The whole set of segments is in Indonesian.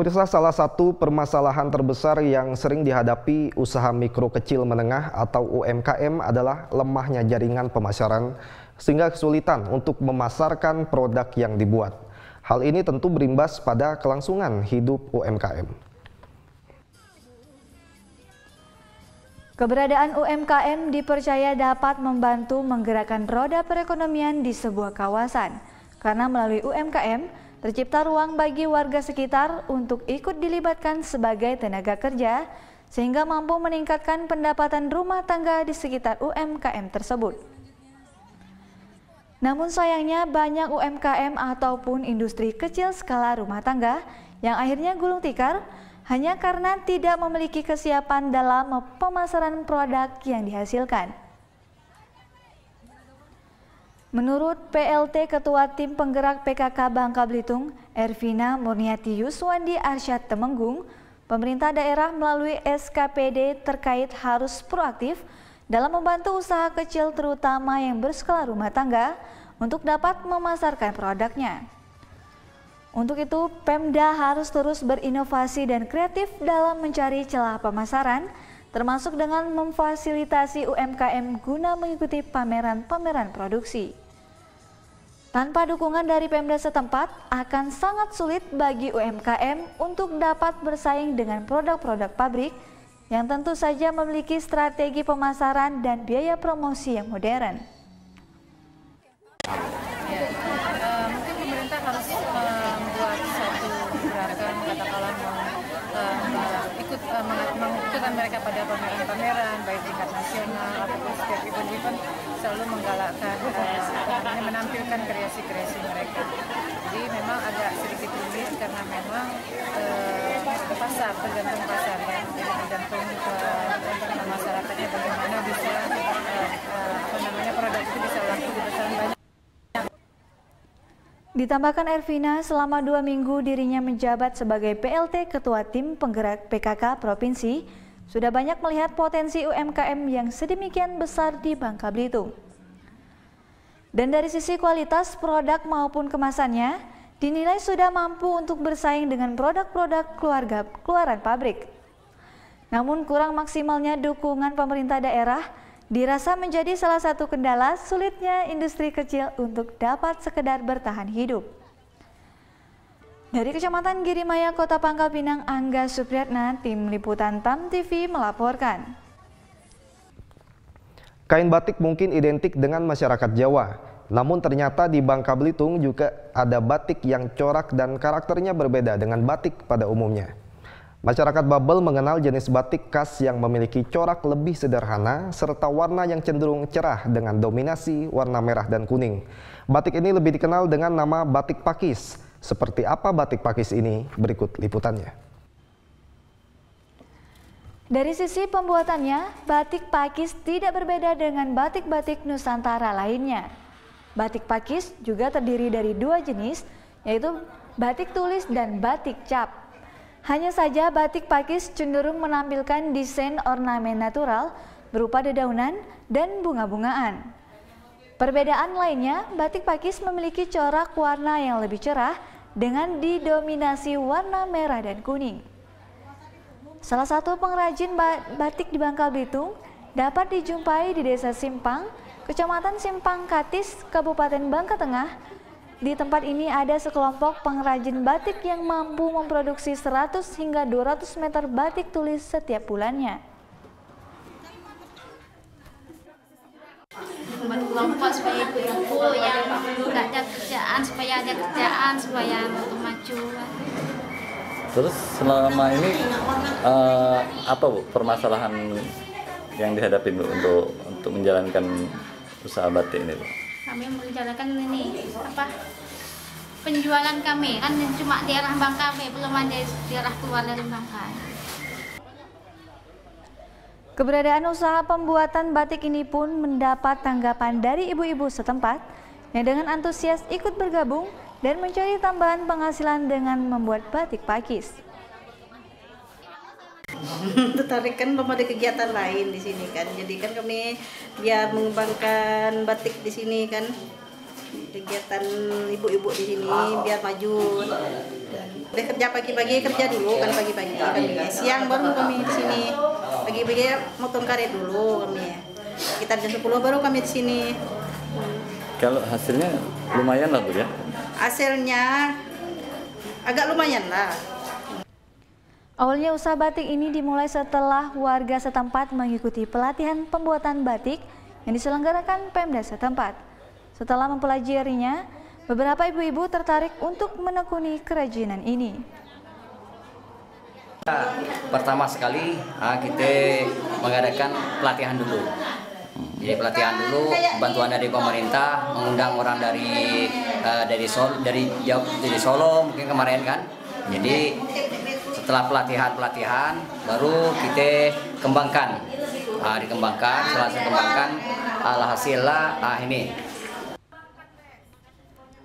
Pemirsa, salah satu permasalahan terbesar yang sering dihadapi usaha mikro kecil menengah atau UMKM adalah lemahnya jaringan pemasaran sehingga kesulitan untuk memasarkan produk yang dibuat. Hal ini tentu berimbas pada kelangsungan hidup UMKM. Keberadaan UMKM dipercaya dapat membantu menggerakkan roda perekonomian di sebuah kawasan, karena melalui UMKM tercipta ruang bagi warga sekitar untuk ikut dilibatkan sebagai tenaga kerja, sehingga mampu meningkatkan pendapatan rumah tangga di sekitar UMKM tersebut. Namun sayangnya banyak UMKM ataupun industri kecil skala rumah tangga yang akhirnya gulung tikar hanya karena tidak memiliki kesiapan dalam pemasaran produk yang dihasilkan. Menurut PLT Ketua Tim Penggerak PKK Bangka Belitung, Ervina Murniati Yuswandi Arsyad Temenggung, pemerintah daerah melalui SKPD terkait harus proaktif dalam membantu usaha kecil terutama yang berskala rumah tangga untuk dapat memasarkan produknya. Untuk itu, Pemda harus terus berinovasi dan kreatif dalam mencari celah pemasaran, termasuk dengan memfasilitasi UMKM guna mengikuti pameran-pameran produksi. Tanpa dukungan dari Pemda setempat, akan sangat sulit bagi UMKM untuk dapat bersaing dengan produk-produk pabrik yang tentu saja memiliki strategi pemasaran dan biaya promosi yang modern. Mungkin pemerintah harus membuat satu gerakan, katakanlah mengikutkan mereka pada pameran-pameran baik tingkat nasional ataupun setiap event-event, selalu menggalakkan menampilkan kreasi-kreasi mereka. Jadi memang agak sedikit rumit karena memang pasar, tergantung pasar ya, jadi tergantung masyarakatnya bagaimana bisa produk itu bisa laku di pasaran banyak. Ditambahkan Ervina, selama 2 minggu dirinya menjabat sebagai PLT Ketua Tim Penggerak PKK Provinsi, sudah banyak melihat potensi UMKM yang sedemikian besar di Bangka Belitung. Dan dari sisi kualitas produk maupun kemasannya, dinilai sudah mampu untuk bersaing dengan produk-produk keluaran pabrik. Namun kurang maksimalnya dukungan pemerintah daerah dirasa menjadi salah satu kendala sulitnya industri kecil untuk dapat sekedar bertahan hidup. Dari Kecamatan Girimaya, Kota Pangkal Pinang, Angga Supriyatna, Tim Liputan TAM TV melaporkan. Kain batik mungkin identik dengan masyarakat Jawa, namun ternyata di Bangka Belitung juga ada batik yang corak dan karakternya berbeda dengan batik pada umumnya. Masyarakat Babel mengenal jenis batik khas yang memiliki corak lebih sederhana serta warna yang cenderung cerah dengan dominasi warna merah dan kuning. Batik ini lebih dikenal dengan nama batik pakis. Seperti apa batik pakis ini? Berikut liputannya. Dari sisi pembuatannya, batik pakis tidak berbeda dengan batik-batik Nusantara lainnya. Batik pakis juga terdiri dari 2 jenis, yaitu batik tulis dan batik cap. Hanya saja batik pakis cenderung menampilkan desain ornamen natural berupa dedaunan dan bunga-bungaan. Perbedaan lainnya, batik pakis memiliki corak warna yang lebih cerah dengan didominasi warna merah dan kuning. Salah satu pengrajin batik di Bangka Belitung dapat dijumpai di Desa Simpang, Kecamatan Simpang Katis, Kabupaten Bangka Tengah. Di tempat ini ada sekelompok pengrajin batik yang mampu memproduksi 100 hingga 200 meter batik tulis setiap bulannya. Membantu kelompok supaya ibu-ibu yang nggak ada kerjaan, supaya ada kerjaan, supaya untuk maju. Terus selama ini apa Bu permasalahan yang dihadapi Bu untuk menjalankan usaha batik ini Bu? Kami menjalankan ini penjualan kami kan cuma daerah Bangka, belum ada daerah keluar dari Bangka. Keberadaan usaha pembuatan batik ini pun mendapat tanggapan dari ibu-ibu setempat yang dengan antusias ikut bergabung dan mencari tambahan penghasilan dengan membuat batik pakis. Tertarik kan belum ada kegiatan lain di sini kan, jadi kan kami biar mengembangkan batik di sini kan, kegiatan ibu-ibu di sini biar maju. Dan Udah kerja pagi-pagi, kerja dulu kan pagi-pagi kami. Siang baru kami di sini. Pagi-pagi motong karet dulu kami. Sekitar jam 10 baru kami di sini. Kalau hasilnya lumayan lah Bu ya? Hasilnya agak lumayan lah. Awalnya usaha batik ini dimulai setelah warga setempat mengikuti pelatihan pembuatan batik yang diselenggarakan Pemda setempat. Setelah mempelajarinya, beberapa ibu-ibu tertarik untuk menekuni kerajinan ini. Pertama sekali kita mengadakan pelatihan dulu. Jadi pelatihan dulu, bantuan dari pemerintah, mengundang orang dari Solo mungkin kemarin kan. Jadi setelah pelatihan baru kita kembangkan. Setelah dikembangkan, alhasilnya ini.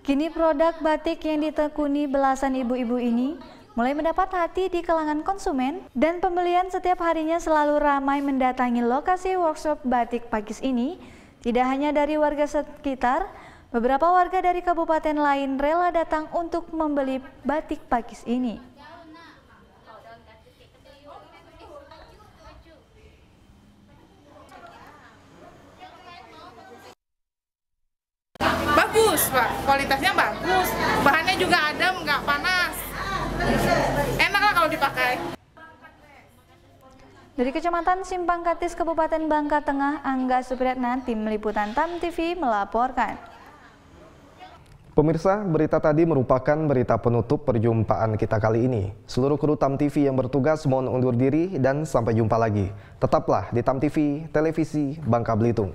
Kini produk batik yang ditekuni belasan ibu-ibu ini mulai mendapat hati di kalangan konsumen dan pembelian setiap harinya selalu ramai mendatangi lokasi workshop batik Pakis ini. Tidak hanya dari warga sekitar, beberapa warga dari kabupaten lain rela datang untuk membeli batik Pakis ini. Bagus Pak, kualitasnya bagus, bahannya juga adem, nggak panas, enak lah kalau dipakai. Dari Kecamatan Simpang Katis, Kabupaten Bangka Tengah, Angga Supriyatna, Tim Liputan TAM TV melaporkan. Pemirsa, berita tadi merupakan berita penutup perjumpaan kita kali ini. Seluruh kru TAM TV yang bertugas mohon undur diri dan sampai jumpa lagi. Tetaplah di TAM TV, Televisi Bangka Belitung.